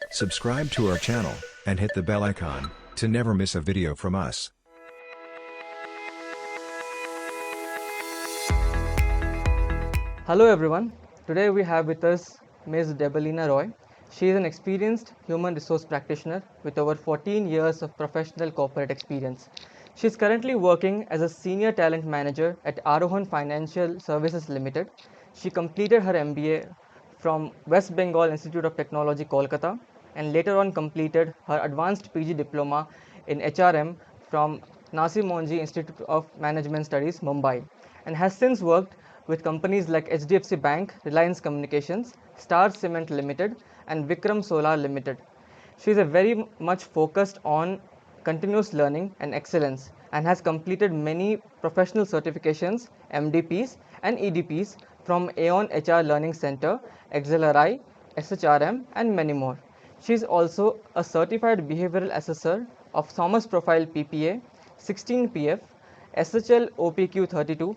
Subscribe to our channel and hit the bell icon to never miss a video from us. Hello everyone. Today we have with us Ms. Debalina Roy. She is an experienced human resource practitioner with over 14 years of professional corporate experience. She is currently working as a senior talent manager at Arohan Financial Services Limited. She completed her MBA from West Bengal Institute of Technology, Kolkata, and later on completed her advanced PG diploma in HRM from Nasi Monji Institute of Management Studies, Mumbai, and has since worked with companies like HDFC Bank, Reliance Communications, Star Cement Limited, and Vikram Solar Limited. She is a very much focused on continuous learning and excellence and has completed many professional certifications, MDPs, and EDPs from Aon HR Learning Center, XLRI, SHRM, and many more. She is also a certified behavioral assessor of Thomas Profile PPA, 16PF, SHL OPQ 32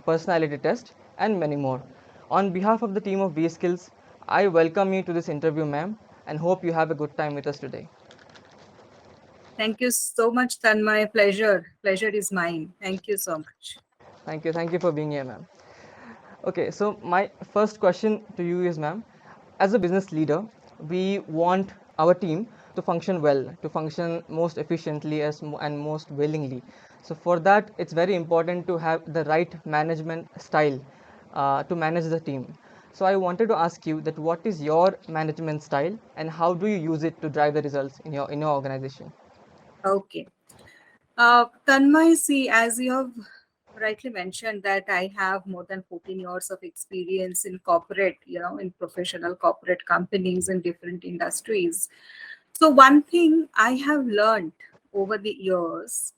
personality test, and many more. On behalf of the team of V Skills, I welcome you to this interview, ma'am, and hope you have a good time with us today. Thank you so much, Tanmay. Pleasure is mine. Thank you so much. Thank you. Thank you for being here, ma'am. Okay, so my first question to you is, ma'am, as a business leader, we want our team to function well, to function most efficiently and most willingly. So for that, it's very important to have the right management style to manage the team. So I wanted to ask you that what is your management style and how do you use it to drive the results in your organization? Okay. Tanmay, see, as you have rightly mentioned that I have more than 14 years of experience in corporate, in professional corporate companies in different industries. So one thing I have learned over the years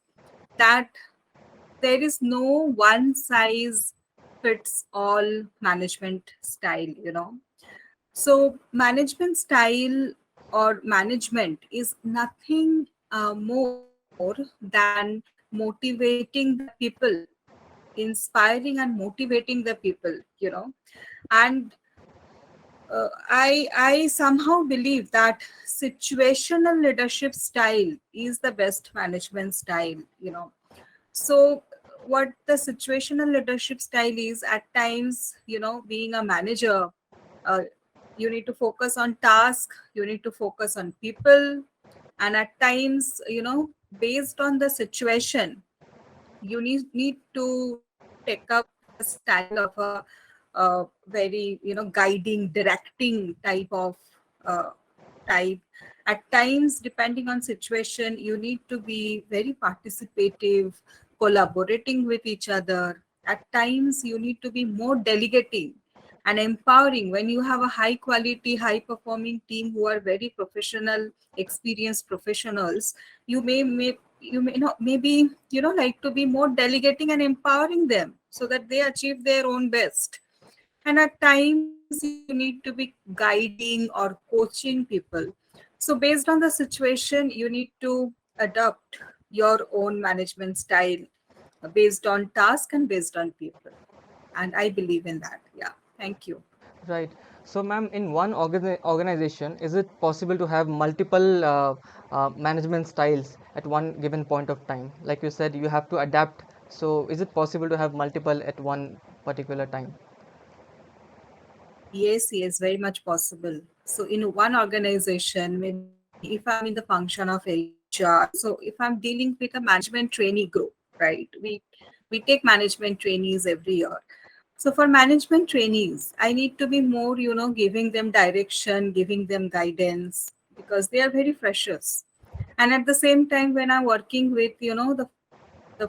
that there is no one size fits all management style. So management style or management is nothing more than motivating the people, inspiring and motivating the people. And I somehow believe that situational leadership style is the best management style. So what the situational leadership style is, at times, being a manager, uh, you need to focus on task, you need to focus on people, and at times, based on the situation, you need to take up the style of a very guiding, directing type of uh, type. At times, depending on situation, you need to be very participative, collaborating with each other. At times, you need to be more delegating and empowering. When you have a high quality, high performing team who are very professional, experienced professionals, you may not maybe like to be more delegating and empowering them so that they achieve their own best. And at times you need to be guiding or coaching people. So based on the situation, you need to adopt your own management style based on task and based on people. And I believe in that. Yeah. Thank you. Right. So, ma'am, in one organization, is it possible to have multiple management styles at one given point of time? Like you said, you have to adapt. So, is it possible to have multiple at one particular time? Yes, yes, very much possible. So in one organization, maybe if I'm in the function of HR, so if I'm dealing with a management trainee group, right? We take management trainees every year. So for management trainees, I need to be more, giving them direction, giving them guidance because they are very freshers. And at the same time, when I'm working with, the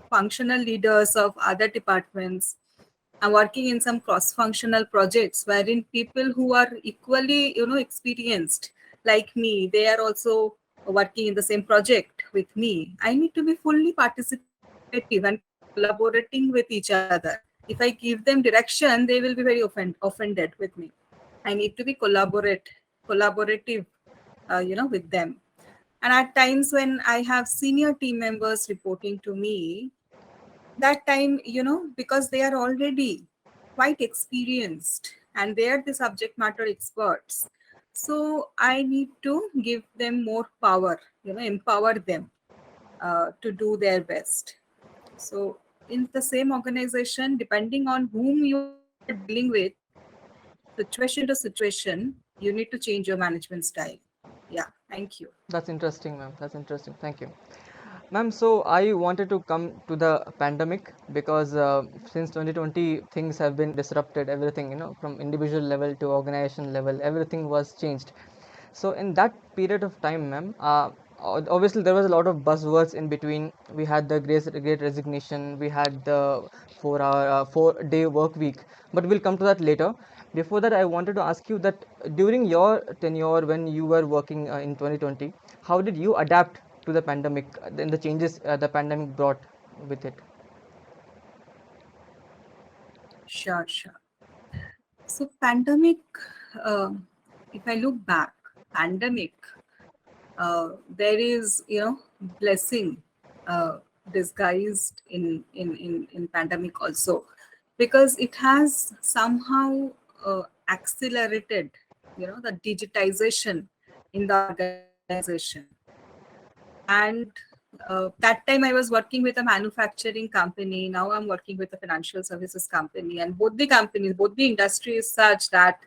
functional leaders of other departments, I'm working in some cross-functional projects wherein people who are equally, experienced like me, they are also working in the same project with me. I need to be fully participative and collaborating with each other. If I give them direction, they will be very offended with me. I need to be collaborative, with them. And at times when I have senior team members reporting to me, that time, because they are already quite experienced and they are the subject matter experts, So I need to give them more power, empower them to do their best. So in the same organization, depending on whom you are dealing with, situation to situation, you need to change your management style. Yeah, thank you. That's interesting, ma'am. That's interesting. Thank you. Ma'am, so I wanted to come to the pandemic because since 2020 things have been disrupted, everything, from individual level to organization level, everything was changed. So in that period of time, ma'am, obviously there was a lot of buzzwords in between. We had the great resignation, we had the 4 hour, 4 day work week, but we'll come to that later. Before that, I wanted to ask you that during your tenure when you were working in 2020, how did you adapt to the pandemic and the changes the pandemic brought with it? Sure, sure. So pandemic, um, if I look back, pandemic, there is, blessing uh, disguised in pandemic also, because it has somehow accelerated, the digitization in the organization. And that time I was working with a manufacturing company. Now I'm working with a financial services company, and both the industry is such that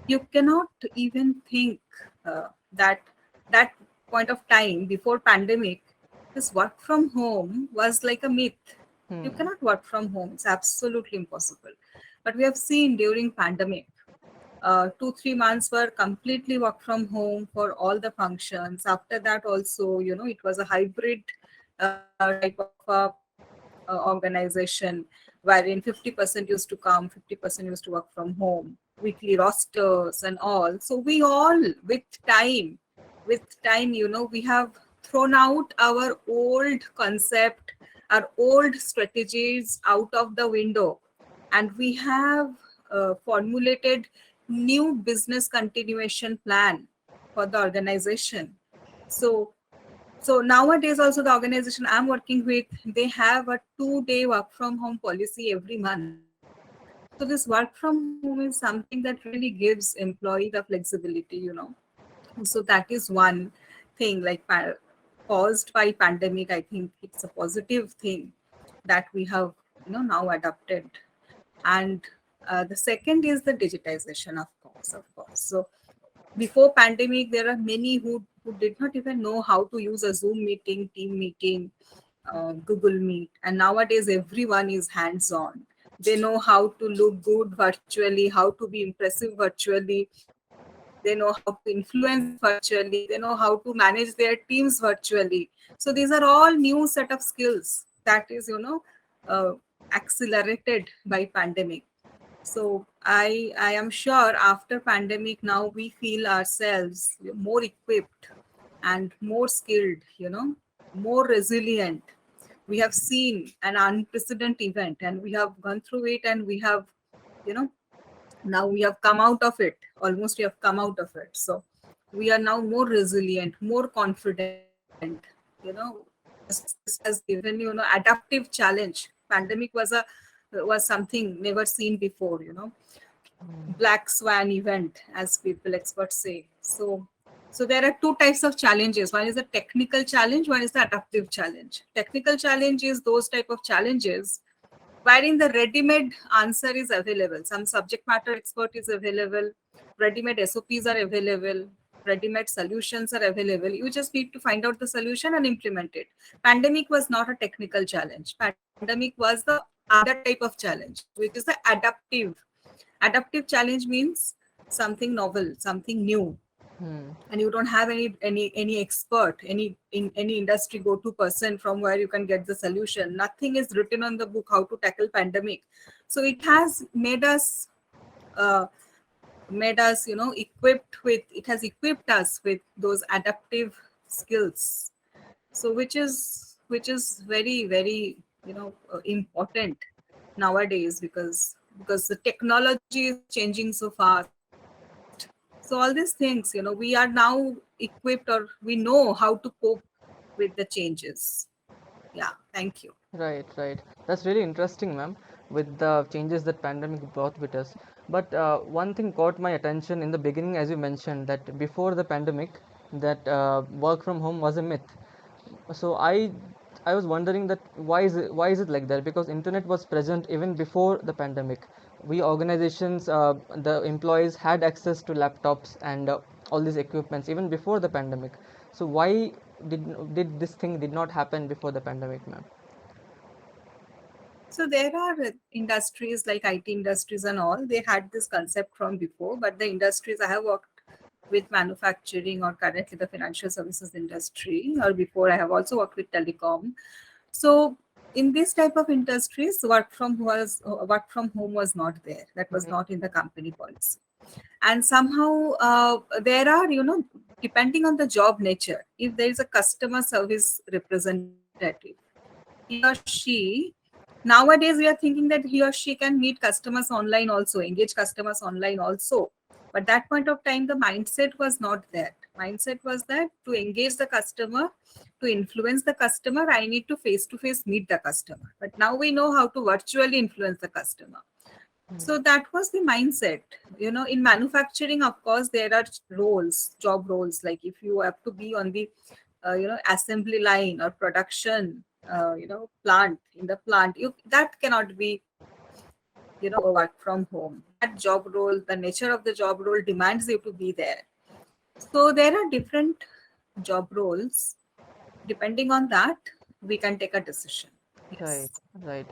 you cannot even think that that point of time before pandemic, this work from home was like a myth. You Hmm. cannot work from home, it's absolutely impossible. But we have seen during pandemic, 2 3 months were completely work from home for all the functions. After that also, it was a hybrid type of organization, wherein 50% used to come, 50% used to work from home, weekly rosters and all. So we all, with time, we have thrown out our old concept, our old strategies out of the window, and we have formulated new business continuation plan for the organization. So so nowadays also the organization I'm working with, they have a 2 day work from home policy every month. So this work from home is something that really gives employee the flexibility. So that is one thing, like caused by pandemic. I think it's a positive thing that we have now adopted. And the second is the digitization, of course. So before pandemic, there are many who did not even know how to use a Zoom meeting, team meeting, Google Meet, and nowadays everyone is hands on. They know how to look good virtually, how to be impressive virtually, they know how to influence virtually, they know how to manage their teams virtually. So these are all new set of skills that is, uh, accelerated by pandemic. So I am sure after pandemic now we feel ourselves more equipped and more skilled, more resilient. We have seen an unprecedented event and we have gone through it, and we have, you know now we have come out of it. Almost we have come out of it. So we are now more resilient, more confident. This has given, adaptive challenge. Pandemic was something never seen before. Black swan event, as people experts say. So there are two types of challenges. One is the technical challenge, one is the adaptive challenge. Technical challenge is those type of challenges wherein the ready-made answer is available. Some subject matter expert is available, ready-made SOPs are available, ready-made solutions are available. You just need to find out the solution and implement it. Pandemic was not a technical challenge. Pandemic was the other type of challenge, which is the adaptive challenge. Means something novel, something new, Hmm. and you don't have any expert, any industry go-to person from where you can get the solution. Nothing is written on the book how to tackle pandemic. So it has uh, made us equipped us with those adaptive skills. So which is very, very, important nowadays, because the technology is changing so fast. So all these things, we are now equipped, or we know how to cope with the changes. Yeah, thank you. Right, right. That's really interesting, ma'am, with the changes that pandemic brought with us. But one thing caught my attention in the beginning, as you mentioned, that before the pandemic, that work from home was a myth. So I was wondering that why is it like that? Because internet was present even before the pandemic. We organizations, the employees had access to laptops and all these equipments even before the pandemic. So why did this thing did not happen before the pandemic, ma'am? So there are industries like IT industries and all. They had this concept from before, but the industries I have worked with manufacturing or currently the financial services industry, or before I have also worked with telecom. So in this type of industries, work from home was not there. That was Mhm. not in the company policy. And somehow there are, depending on the job nature, if there is a customer service representative, he or she, nowadays we are thinking that he or she can meet customers online also, engage customers online also. But that point of time, the mindset was not that. Mindset was that to engage the customer, to influence the customer, I need to face meet the customer. But now we know how to virtually influence the customer. So that was the mindset. In manufacturing, of course, there are roles, job roles, like if you have to be on the assembly line or production plant, in the plant, that cannot be work from home. That job role, the nature of the job role demands you to be there. So there are different job roles. Depending on that, we can take a decision. Right, Yes. right.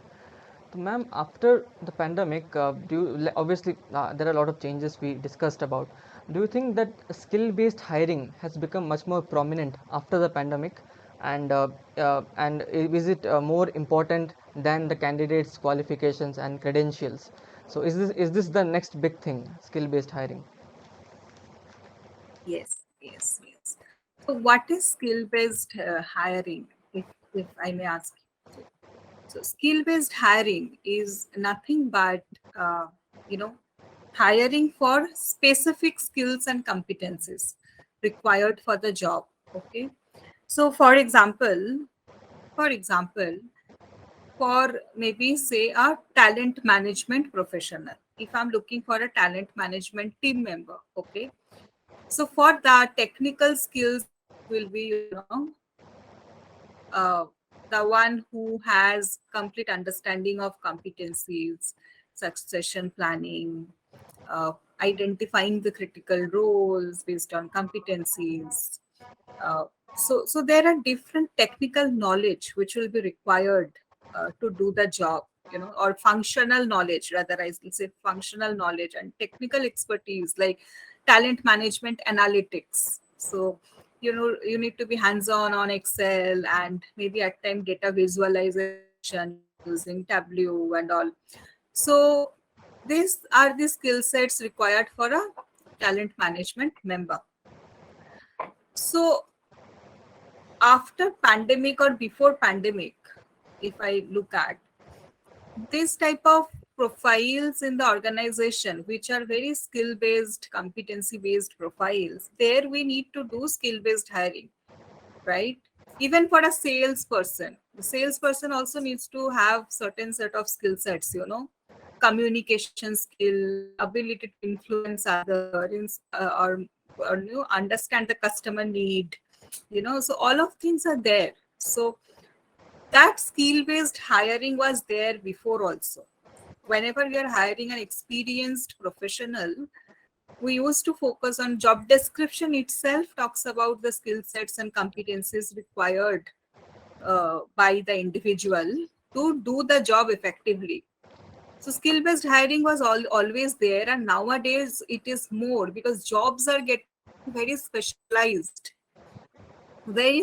So, ma'am, after the pandemic, obviously there are a lot of changes we discussed about. Do you think that skill-based hiring has become much more prominent after the pandemic, and is it more important than the candidates' qualifications and credentials? So, is this the next big thing, skill-based hiring? Yes, yes, yes. So, what is skill-based hiring, if I may ask you? So, skill-based hiring is nothing but uh, you know hiring for specific skills and competencies required for the job. Okay. So, for example, for maybe say a talent management professional. If I'm looking for a talent management team member, okay. So for that, technical skills will be, uh, the one who has complete understanding of competencies, succession planning, uh, identifying the critical roles based on competencies. Uh, so there are different technical knowledge which will be required to do the job, or functional knowledge, rather I will say functional knowledge and technical expertise like talent management analytics. So you need to be hands on Excel and maybe at time data visualization using Tableau and all. So these are the skill sets required for a talent management member. So after pandemic or before pandemic, if I look at this type of profiles in the organization, which are very skill based, competency based profiles, there we need to do skill based hiring, right? Even for a salesperson, the salesperson also needs to have certain set of skill sets, communication skill, ability to influence other, or understand the customer need, so all of things are there. So that skill based hiring was there before also. Whenever we are hiring an experienced professional, we used to focus on job description itself talks about the skill sets and competencies required by the individual to do the job effectively. So skill based hiring was always there, and nowadays it is more because jobs are getting very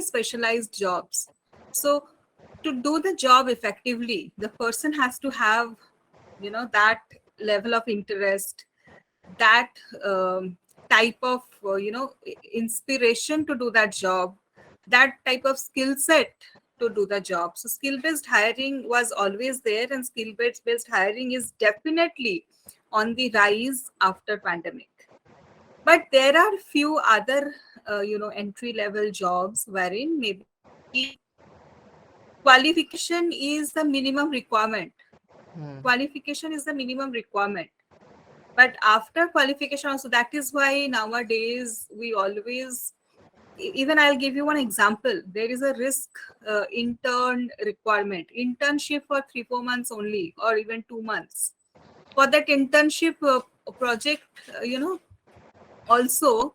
specialized jobs. So to do the job effectively, the person has to have that level of interest, that type of inspiration to do that job, that type of skill set to do the job. So skill based hiring was always there, and skill based hiring is definitely on the rise after pandemic. But there are few other entry level jobs wherein maybe qualification is the minimum requirement. Hmm. Qualification is the minimum requirement. But after qualification also, that is why nowadays we always, even I'll give you one example. There is a risk intern requirement, internship for 3 4 months only, or even 2 months. For that internship project, also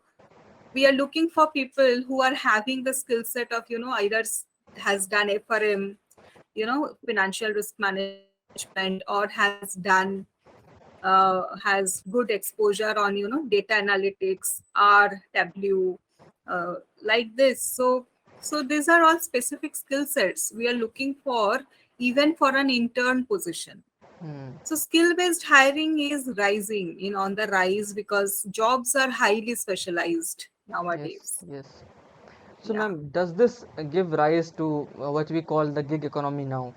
we are looking for people who are having the skill set of, either has done FRM, financial risk management, or has done has good exposure on, data analytics, R, W, like this. So these are all specific skill sets we are looking for, even for an intern position. Hmm. So skill based hiring is rising, on the rise, because jobs are highly specialized Yes, nowadays. yes. So, Yeah. ma'am, does this give rise to what we call the gig economy now?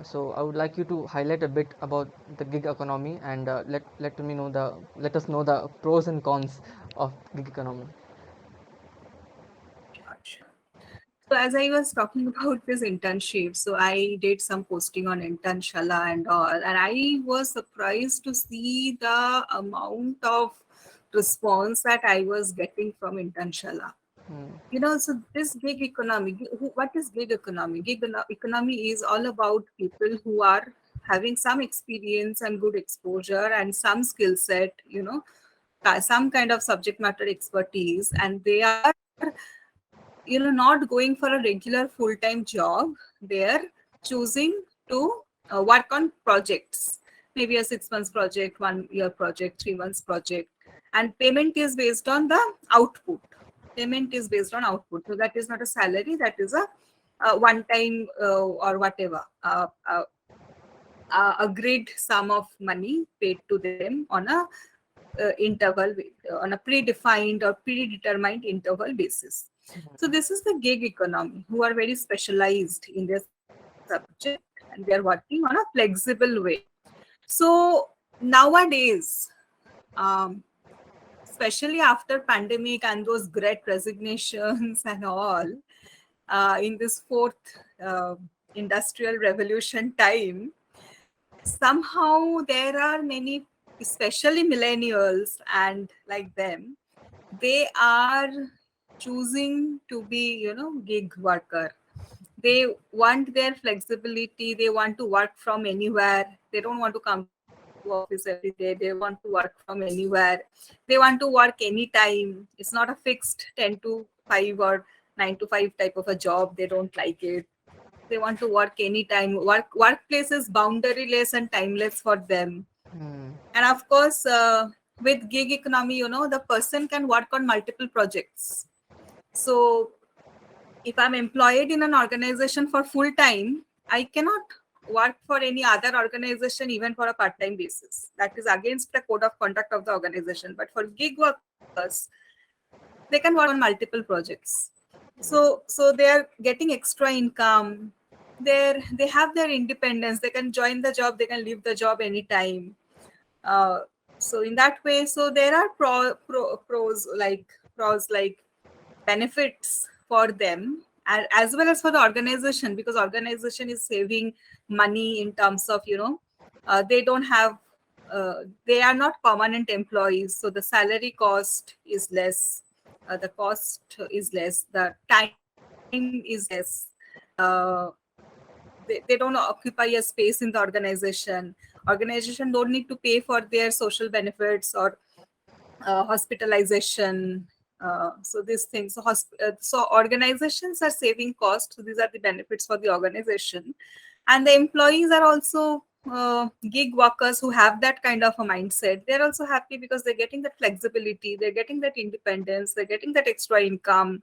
So I would like you to highlight a bit about the gig economy and let us know the pros and cons of gig economy. Sure, sure. So as I was talking about this internship, so I did some posting on Internshala and all, and I was surprised to see the amount of response that I was getting from Internshala. Hmm. So this gig economy, what is gig economy? Economy is all about people who are having some experience and good exposure and some skill set, some kind of subject matter expertise, and they are not going for a regular full-time job. They're choosing to work on projects, maybe a 6 months project, 1 year project, 3 months project, and payment is based on the output. Payment is based on output, so that is not a salary, that is a one time or whatever, agreed sum of money paid to them on a on a predefined or predetermined interval basis. So this is the gig economy, who are very specialized in their subject, and they are working on a flexible way. So nowadays, um, especially after pandemic and those great resignations and all, in this fourth uh, industrial revolution time, somehow there are many, especially millennials and like them, they are choosing to be, gig worker. They want their flexibility, they want to work from anywhere, they don't want to come to office every day, they want to work from anywhere, they want to work anytime. It's not a fixed 10 to 5 or 9 to 5 type of a job, they don't like it. They want to work anytime. Workplace is boundaryless and timeless for them. Hmm. And of course, with gig economy, the person can work on multiple projects. So if I'm employed in an organization for full time, I cannot work for any other organization even for a part time basis. That is against the code of conduct of the organization. But for gig workers, they can work on multiple projects. So they are getting extra income. They have their independence. They can join the job, they can leave the job anytime. uh, so in that way, so there are pros like benefits for them, as well as for the organization, because organization is saving money in terms of, they don't have they are not permanent employees, so the salary cost is less, the cost is less, the time is less. uh, they don't occupy a space in the organization don't need to pay for their social benefits or hospitalization. So these things, so organizations are saving cost, so these are the benefits for the organization. And the employees are also gig workers who have that kind of a mindset. They're also happy because they're getting that flexibility, they're getting that independence, they're getting that extra income.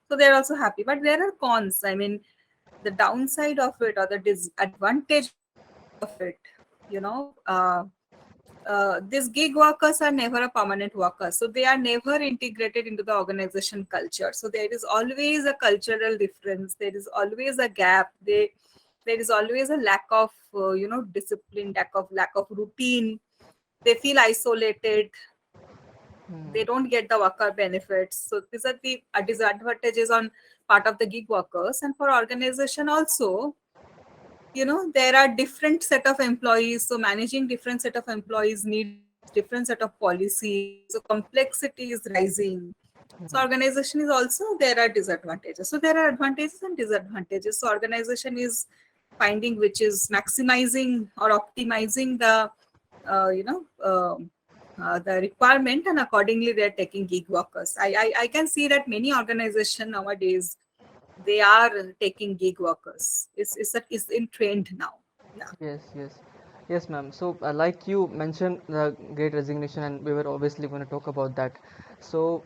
So they're also happy. But there are cons. I mean, the downside of it, or the disadvantage of it, you know uh, these gig workers are never a permanent worker, so they are never integrated into the organization culture. So there is always a cultural difference, there is always a gap, there is always a lack of discipline, lack of routine. They feel isolated, they Hmm. don't get the worker benefits. So these are the disadvantages on part of the gig workers. And for organization also, there are different set of employees, so managing different set of employees needs different set of policies. So complexity is rising. So organization is also, there are disadvantages. So there are advantages and disadvantages. So organization is finding which is maximizing or optimizing the you know the requirement, and accordingly they're taking gig workers. I can see that many organization nowadays, they are taking gig workers. It's in trend now. Yeah. Yes, yes, yes, ma'am. So, like you mentioned, the Great Resignation, and we were obviously going to talk about that. So,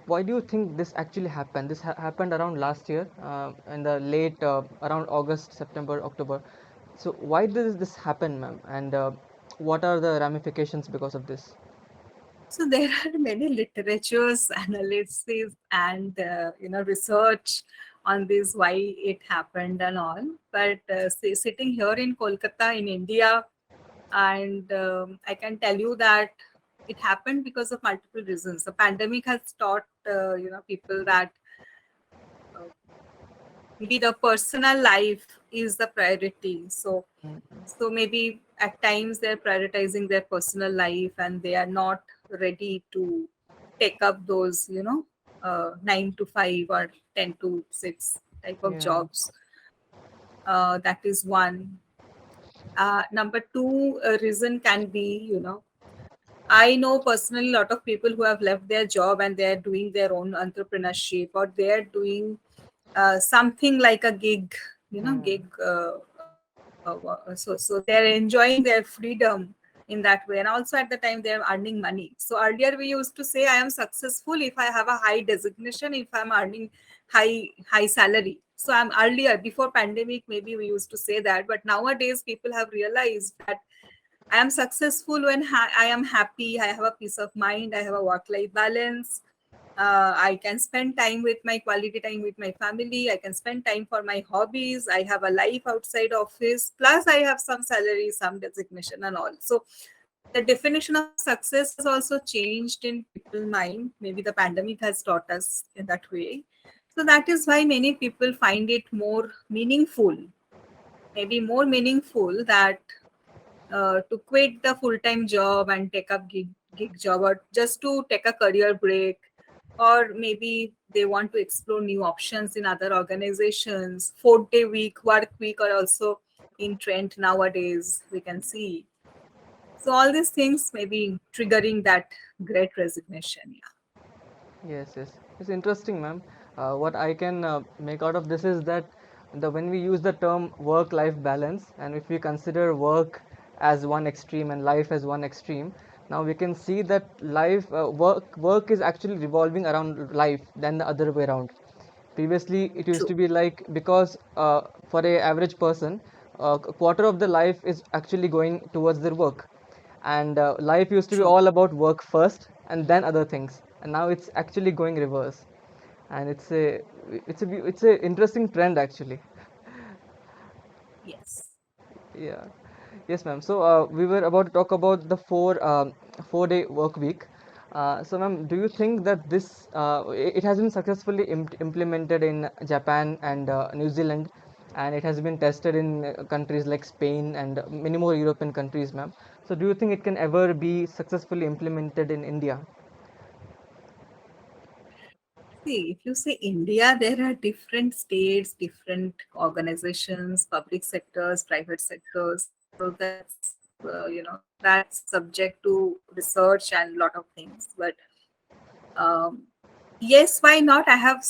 why do you think this actually happened? This happened around last year, in the late around August, September, October. So, why did this happen, ma'am? And what are the ramifications because of this? So there are many literatures, analysis, and research on this, why it happened and all. But sitting here in Kolkata in India, and I can tell you that it happened because of multiple reasons. The pandemic has taught people that uh, maybe the personal life is the priority. So maybe at times they're prioritizing their personal life, and they are not ready to take up those 9 to 5 or 10 to 6 type of Yeah. jobs. That is one. Number two, reason can be, I know personally a lot of people who have left their job and they're doing their own entrepreneurship, or they're doing something like a gig, Hmm. gig. So they're enjoying their freedom in that way, and also at the time they're earning money. So earlier we used to say, I am successful if I have a high designation, if I'm earning high salary. So I'm earlier, before pandemic, maybe we used to say that, but nowadays people have realized that I am successful when I am happy, I have a peace of mind, I have a work life balance. I can spend time with my quality time with my family. I can spend time for my hobbies. I have a life outside office. Plus, I have some salary, some designation, and all. So, the definition of success has also changed in people's mind. Maybe the pandemic has taught us in that way. So, that is why many people find it more meaningful, maybe more meaningful, that to quit the full-time job and take up gig job, or just to take a career break, or maybe they want to explore new options in other organizations. 4-day week, work week are also in trend nowadays, we can see. So all these things may be triggering that great resignation. Yeah. Yes, yes. It's interesting, ma'am. What I can make out of this is that when we use the term work-life balance, and if we consider work as one extreme and life as one extreme, now we can see that work is actually revolving around life than the other way around. Previously, it used True. to be like, because for a average person, a quarter of the life is actually going towards their work, and life used to be True. all about work first and then other things, and now it's actually going reverse, and it's a interesting trend actually. Yes. Yeah. Yes, ma'am. So we were about to talk about the 4-day work week. So, ma'am, do you think that it has been successfully implemented in Japan and New Zealand, and it has been tested in countries like Spain and many more European countries, ma'am? So, do you think it can ever be successfully implemented in India? See, if you say India, there are different states, different organizations, public sectors, private sectors. So that's subject to research and lot of things. But um, yes, why not? I have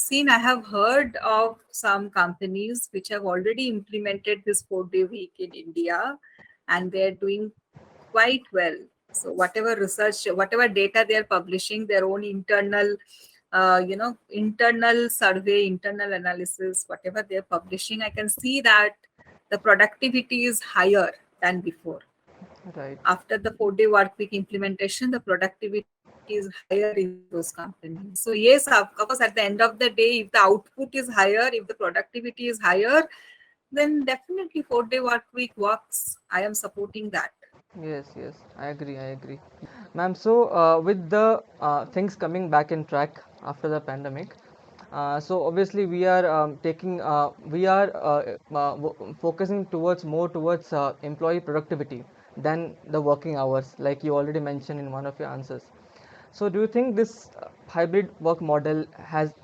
heard of some companies which have already implemented this 4-day week in India, and they're doing quite well. So whatever research, whatever data they are publishing, their own internal, internal survey, internal analysis, whatever they're publishing, I can see that the productivity is higher than before. Right. After the 4-day work week implementation, the productivity is higher in those companies. So yes, of course, at the end of the day, if the output is higher, if the productivity is higher, then definitely 4-day work week works. I am supporting that. Yes, yes, I agree, I agree. Ma'am, so with the things coming back in track after the pandemic, so obviously we are focusing towards more towards employee productivity. than the working hours, like you already mentioned in one of your answers. So, do you think this hybrid work model has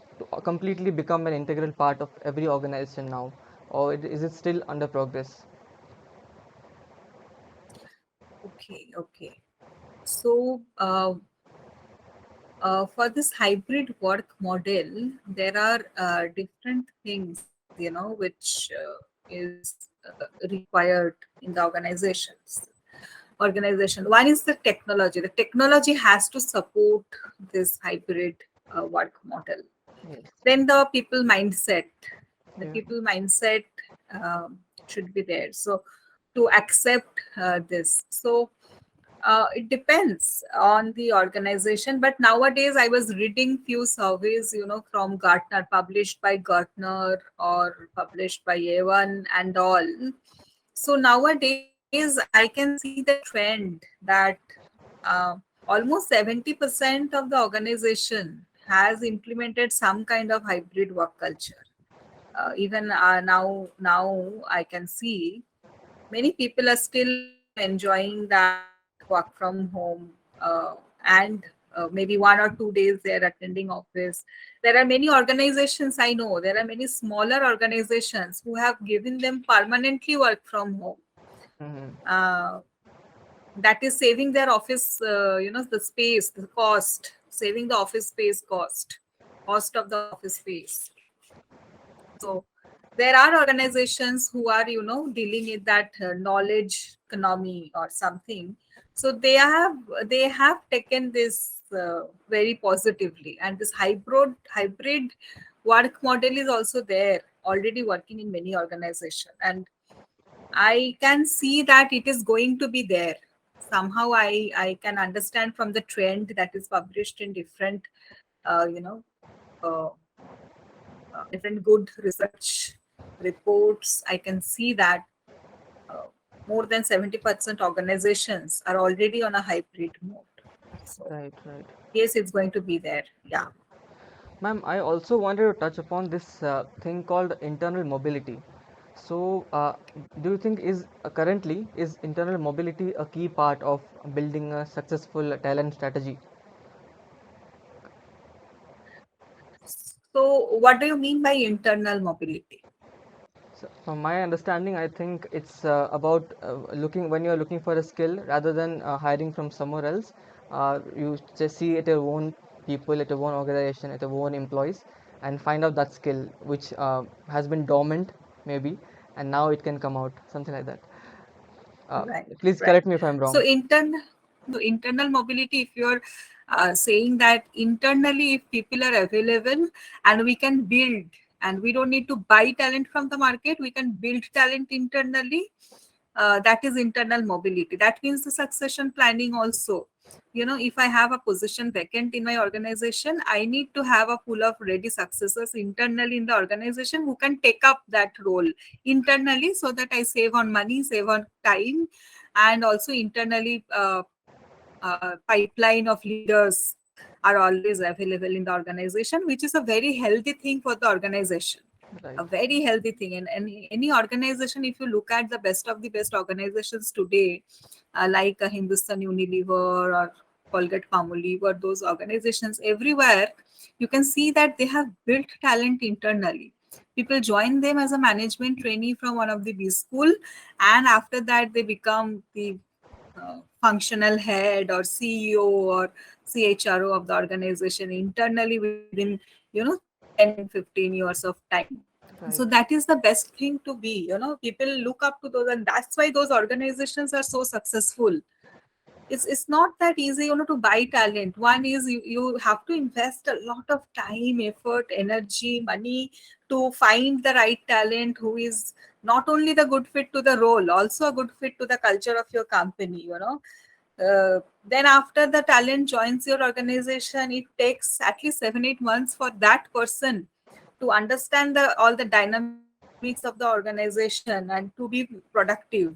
completely become an integral part of every organization now, or is it still under progress? Okay, okay. So, for this hybrid work model, there are different things, which is required in the organization. One is the technology. The technology has to support this hybrid work model. Yes. Then the Yeah. people mindset should be there. So to accept this. So it depends on the organization, but nowadays I was reading few surveys, from Gartner, published by Gartner or published by A1 and all. So nowadays I can see the trend that uh, almost 70% of the organization has implemented some kind of hybrid work culture. Even now I can see many people are still enjoying that work from home, and maybe 1 or 2 days they are attending office. There are many organizations, I know there are many smaller organizations who have given them permanently work from home. Mm-hmm. uh, that is saving their office, the space, the cost, saving the office space cost of the office space. So there are organizations who are, dealing with that knowledge economy or something. So they have taken this very positively, and this hybrid work model is also there, already working in many organizations, and I can see that it is going to be there. Somehow I can understand from the trend that is published in different uh, you know uh, different good research reports. I can see that uh, more than 70% organizations are already on a hybrid mode. So Right, right. yes, it's going to be there. Yeah. Ma'am, I also wanted to touch upon this thing called internal mobility. So, do you think currently is internal mobility a key part of building a successful talent strategy? So what do you mean by internal mobility? So, from my understanding, I think it's about looking when you're looking for a skill rather than hiring from somewhere else. You just see at your own people, at your own organization, at your own employees, and find out that skill which has been dormant, maybe, and now it can come out, something like that. Uh, Right, Please right. correct me if I'm So wrong. internal mobility, if you're saying that internally, if people are available and we can build, and we don't need to buy talent from the market, we can build talent internally. That is internal mobility. That means the succession planning also. If I have a position vacant in my organization, I need to have a pool of ready successors internally in the organization who can take up that role internally, so that I save on money, save on time, and also internally pipeline of leaders are always available in the organization, which is a very healthy thing for the organization. Right, A very healthy thing. And any organization, if you look at the best of the best organizations today, like Hindustan Unilever or Colgate Palmolive or those organizations, everywhere you can see that they have built talent internally. People join them as a management trainee from one of the B school, and after that they become the functional head or CEO or CHRO of the organization internally within 10-15 years of time. So right, that is the best thing to be. People look up to those, and that's why those organizations are so successful. It's not that easy, to buy talent. One is you have to invest a lot of time, effort, energy, money to find the right talent who is not only the good fit to the role, also a good fit to the culture of your company. Then after the talent joins your organization, it takes at least 7-8 months for that person to understand all the dynamics of the organization and to be productive.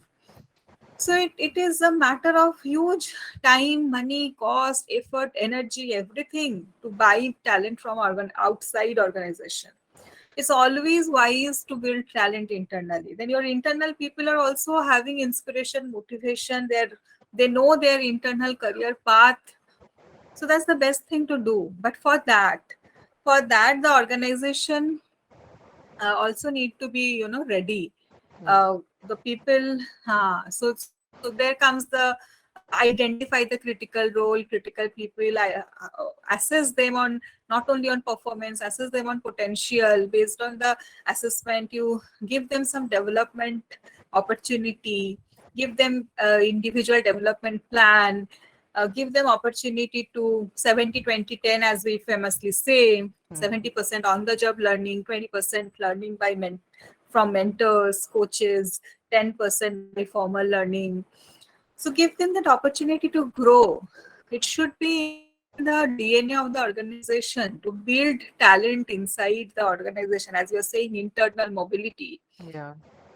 So it is a matter of huge time, money, cost, effort, energy, everything to buy talent from outside organization. It's always wise to build talent internally. Then your internal people are also having inspiration, motivation. They know their internal career path. So that's the best thing to do. But for that, the organization also need to be, ready. Yeah. The people, so there comes the identify the critical role, critical people. Assess them on, not only on performance, assess them on potential. Based on the assessment, you give them some development opportunity, give them individual development plan, give them opportunity to 70-20-10, as we famously say. Hmm. 70% on the job learning, 20% learning by from mentors, coaches, 10% by formal learning. So give them that opportunity to grow. It should be in the DNA of the organization to build talent inside the organization. As you're saying, internal mobility Yeah.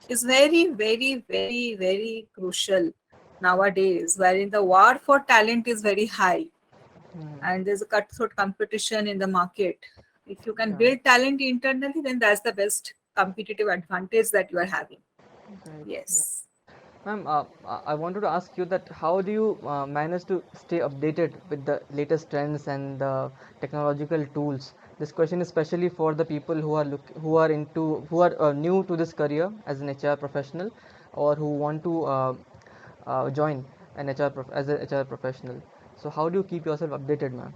is very, very, very, very crucial nowadays, wherein the war for talent is very high Hmm. and there's a cutthroat competition in the market. If you can Yeah. build talent internally, then that's the best competitive advantage that you are having. Right. Right. Yes. Ma'am, I wanted to ask you that how do you manage to stay updated with the latest trends and the technological tools? This question is especially for the people who are new to this career as an HR professional, or who want to join an as an HR professional. So how do you keep yourself updated, ma'am?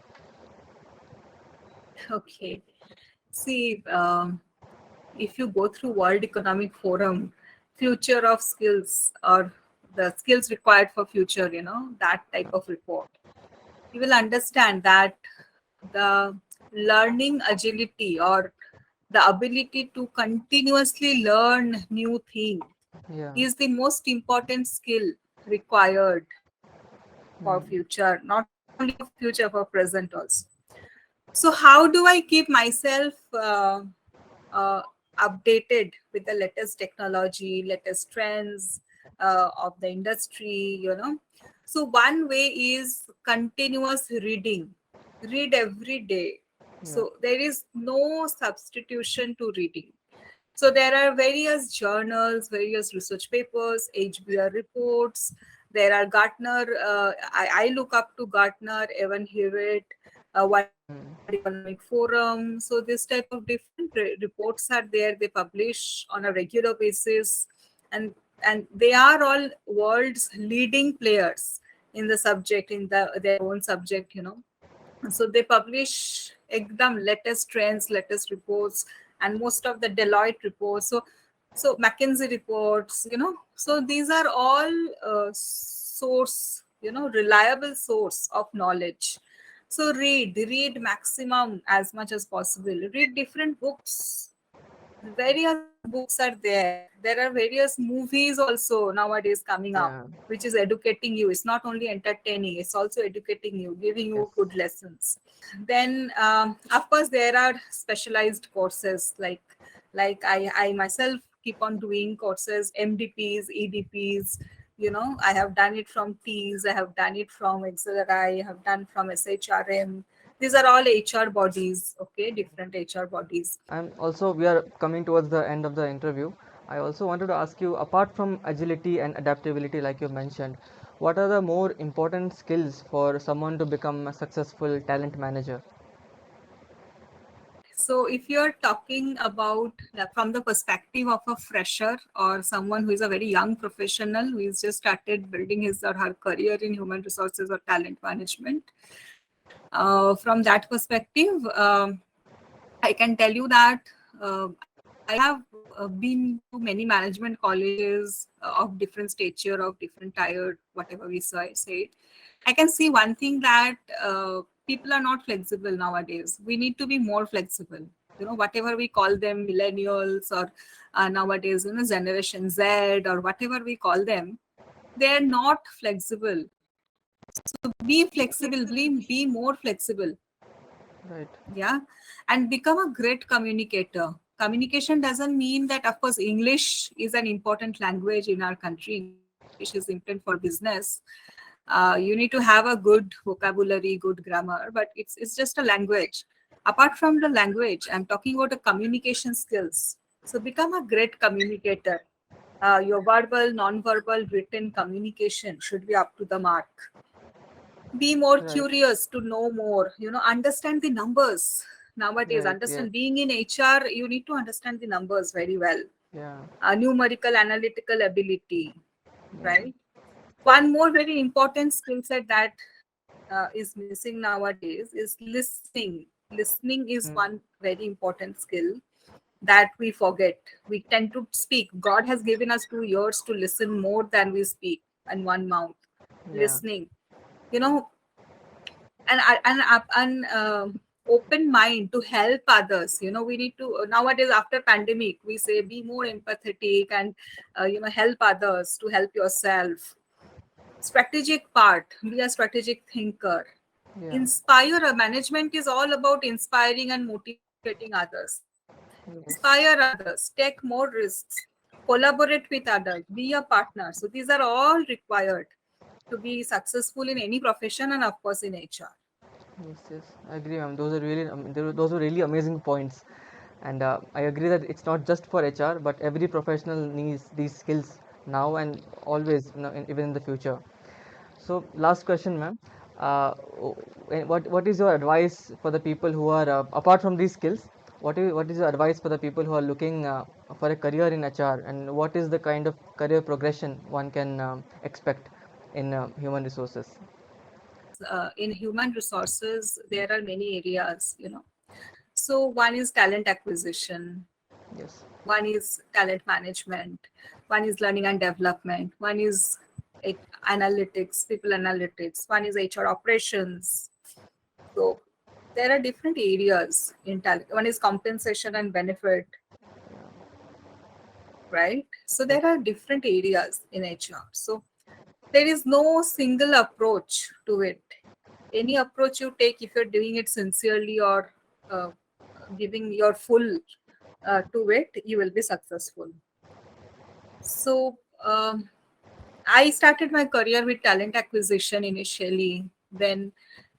Okay. See, if you go through World Economic Forum, future of skills, or the skills required for future, that type of report, you will understand that the learning agility, or the ability to continuously learn new things, Yeah. is the most important skill required for Hmm. future, not only for future, for present also. So how do I keep myself uh, updated with the latest technology, latest trends of the industry, So one way is continuous reading. Read every day. Yeah. So there is no substitution to reading. So there are various journals, various research papers, HBR reports. There are Gartner. I look up to Gartner, Evan Hewitt, Hmm. World Economic Forum. So this type of different reports are there. They publish on a regular basis, and they are all world's leading players in the subject, in their own subject. So they publish ekdam latest trends, latest reports, and most of the Deloitte reports. So McKinsey reports, So these are all source, reliable source of knowledge. So read maximum as much as possible. Read different books. Various books are there. There are various movies also nowadays coming up, Yeah. which is educating you. It's not only entertaining, it's also educating you, giving Yes. you good lessons. Then of course there are specialized courses, like I myself keep on doing courses, MDPs, EDPs. I have done it from TEAS, I have done it from XLRI, I have done from SHRM. These are all HR bodies, okay, different HR bodies. And also, we are coming towards the end of the interview. I also wanted to ask you, apart from agility and adaptability, like you mentioned, what are the more important skills for someone to become a successful talent manager? So, if you're talking about from the perspective of a fresher or someone who is a very young professional who is just started building his or her career in human resources or talent management, from that perspective, I can tell you that I have been to many management colleges of different stature, of different tier, whatever we say. I can see one thing that people are not flexible nowadays. We need to be more flexible. Whatever we call them, millennials, or nowadays, Generation Z, or whatever we call them, they are not flexible. So be flexible, be more flexible. Right. Yeah. And become a great communicator. Communication doesn't mean that, of course, English is an important language in our country. English is important for business. You need to have a good vocabulary, good grammar, but it's just a language. Apart from the language, I'm talking about the communication skills. So become a great communicator. Your verbal, non-verbal, written communication should be up to the mark. Be more Right. curious to know more, understand the numbers. Nowadays, Right. Yes. understand, being in HR, you need to understand the numbers very well. Yeah. Numerical analytical ability, Yeah. right? One more very important skill set that is missing nowadays is listening. Listening is Mm. one very important skill that we forget. We tend to speak. God has given us 2 ears to listen more than we speak, and one mouth. Yeah. Listening, you know, and open mind to help others. We need to, nowadays after pandemic, we say be more empathetic and help others to help yourself. Strategic part, be a strategic thinker. Yeah. Inspire. Management is all about inspiring and motivating others. Yes. Inspire others, take more risks, collaborate with others, be a partner. So these are all required to be successful in any profession and of course in HR. Yes, yes, I agree, ma'am. Those are really, those are really amazing points, and I agree that it's not just for HR, but every professional needs these skills now and always, even in the future. So, last question, ma'am. What is your advice for the people who are apart from these skills? What is your advice for the people who are looking for a career in HR, and what is the kind of career progression one can expect in human resources? In human resources, there are many areas. So one is talent acquisition, Yes. one is talent management, one is learning and development, one is analytics, people analytics, one is HR operations. So there are different areas in talent. One is compensation and benefit, right? So Yes. there are different areas in HR. So there is no single approach to it. Any approach you take, if you're doing it sincerely or uh, giving your full to it, you will be successful. So I started my career with talent acquisition initially. Then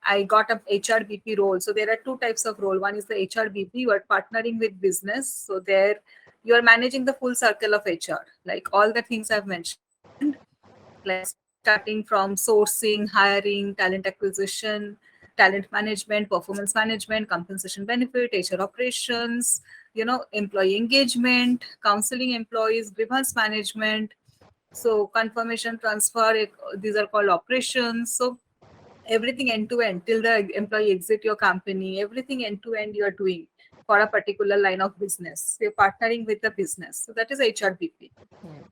I got a HRBP role. So there are two types of role. One is the HRBP, you are partnering with business. So there you are managing the full circle of HR, like all the things I've mentioned, like starting from sourcing, hiring, talent acquisition, talent management, performance management, compensation benefit, HR operations, employee engagement, counseling employees, grievance management, so confirmation transfer, these are called operations. So everything end to end till the employee exit your company, everything end to end you are doing for a particular line of business. You're partnering with the business. So that is HRBP.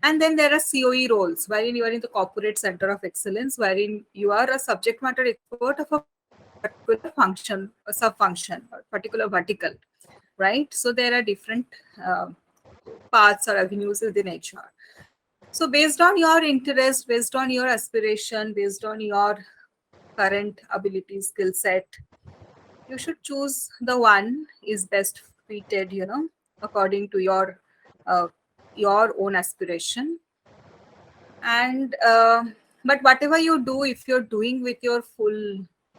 And then there are COE roles, wherein you are in the corporate center of excellence, wherein you are a subject matter expert of a particular function, a sub-function, or particular vertical, right? So there are different uh, paths or avenues within HR. So based on your interest, based on your aspiration, based on your current ability, skill set, you should choose the one is best fitted, according to uh, your own aspiration. And but whatever you do, if you're doing with your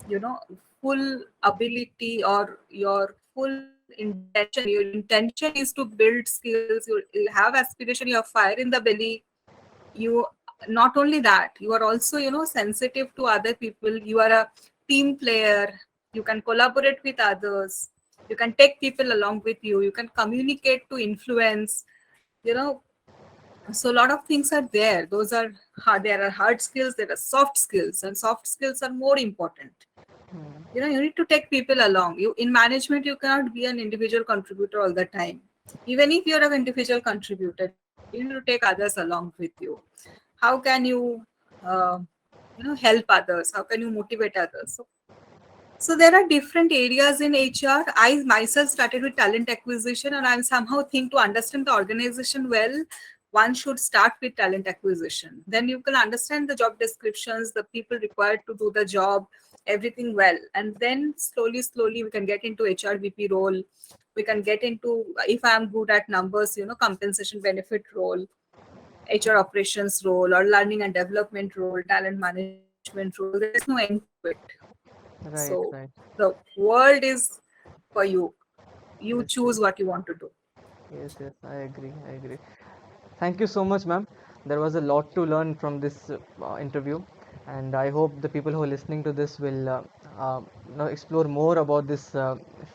you know, full ability or your full intention, your intention is to build skills, you have aspiration, you have fire in the belly, you, not only that, you are also sensitive to other people, you are a team player, you can collaborate with others, you can take people along with you, you can communicate to influence, you know so a lot of things are there. Those are hard, there are hard skills, there are soft skills, and soft skills are more important. You need to take people along. You, in management, you cannot be an individual contributor all the time. Even if you're an individual contributor, you need to take others along with you. How can you uh, help others? How can you motivate others? So there are different areas in HR. I myself started with talent acquisition, and I somehow think to understand the organization well, one should start with talent acquisition. Then you can understand the job descriptions, the people required to do the job, everything well. And then slowly, slowly, we can get into HRBP role. We can get into, if I am good at numbers, compensation benefit role, HR operations role, or learning and development role, talent management role. There is no end to it. Right. So Right. the world is for you. You Yes, choose what you want to do. yes, yes, I agree. I agree. Thank you so much, ma'am. There was a lot to learn from this interview, and I hope the people who are listening to this will explore more about this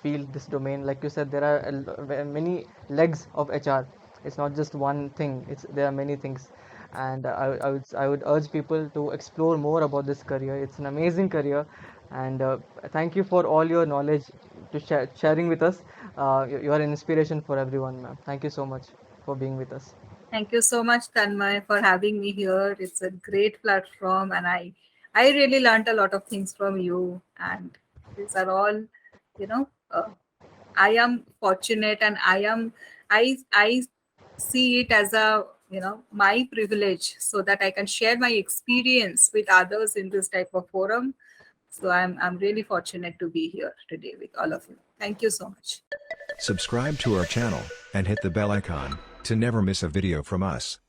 field, this domain. Like you said, there are many legs of HR. It's not just one thing. There are many things, and I would urge people to explore more about this career. It's an amazing career, and thank you for all your knowledge to sharing with us. You are an inspiration for everyone, ma'am. Thank you so much for being with us. Thank you so much, Tanmay, for having me here. It's a great platform, and I really learned a lot of things from you. And these are all, you know, I am fortunate, and I see it as a my privilege, so that I can share my experience with others in this type of forum. So I'm really fortunate to be here today with all of you. Thank you so much. Subscribe to our channel, and hit the bell icon, to never miss a video from us.